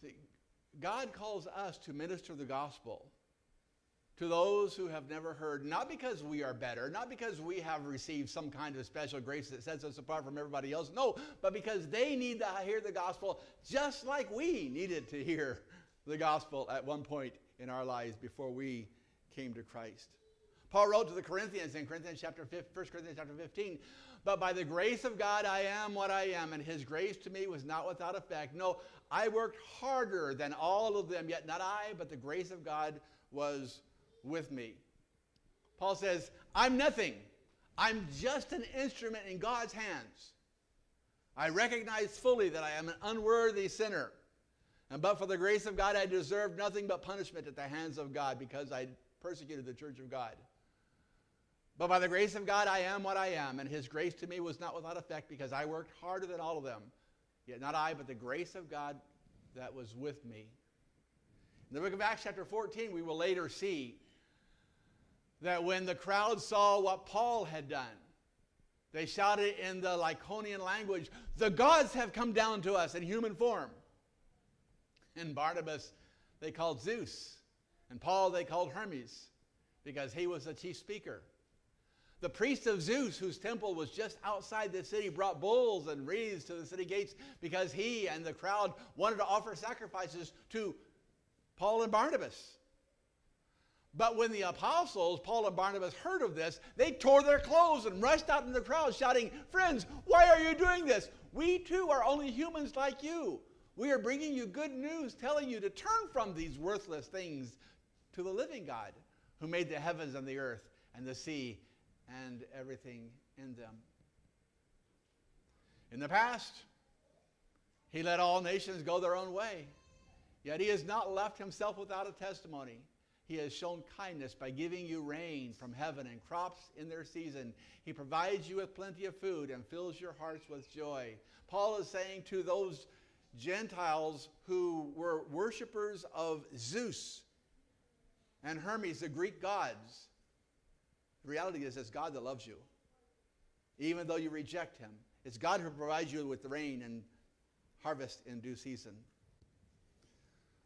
See, God calls us to minister the gospel to those who have never heard, not because we are better, not because we have received some kind of special grace that sets us apart from everybody else. No, but because they need to hear the gospel just like we needed to hear the gospel at one point in our lives before we came to Christ. Paul wrote to the Corinthians in 1 Corinthians chapter 15, but by the grace of God I am what I am, and his grace to me was not without effect. No, I worked harder than all of them, yet not I, but the grace of God was with me. Paul says, I'm nothing. I'm just an instrument in God's hands. I recognize fully that I am an unworthy sinner. And but for the grace of God, I deserved nothing but punishment at the hands of God because I persecuted the church of God. But by the grace of God, I am what I am, and his grace to me was not without effect because I worked harder than all of them. Yet not I, but the grace of God that was with me. In the book of Acts chapter 14, we will later see that when the crowd saw what Paul had done, they shouted in the Lycaonian language, the gods have come down to us in human form. And Barnabas they called Zeus, and Paul they called Hermes, because he was the chief speaker. The priest of Zeus, whose temple was just outside the city, brought bulls and wreaths to the city gates because he and the crowd wanted to offer sacrifices to Paul and Barnabas. But when the apostles, Paul and Barnabas, heard of this, they tore their clothes and rushed out in the crowd shouting, friends, why are you doing this? We too are only humans like you. We are bringing you good news, telling you to turn from these worthless things to the living God who made the heavens and the earth and the sea and everything in them. In the past, he let all nations go their own way, yet he has not left himself without a testimony. He has shown kindness by giving you rain from heaven and crops in their season. He provides you with plenty of food and fills your hearts with joy. Paul is saying to those Gentiles who were worshipers of Zeus and Hermes, the Greek gods, the reality is it's God that loves you, even though you reject him. It's God who provides you with the rain and harvest in due season.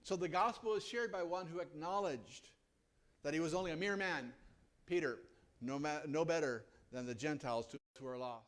So the gospel is shared by one who acknowledged that he was only a mere man, Peter, no better than the Gentiles who are lost.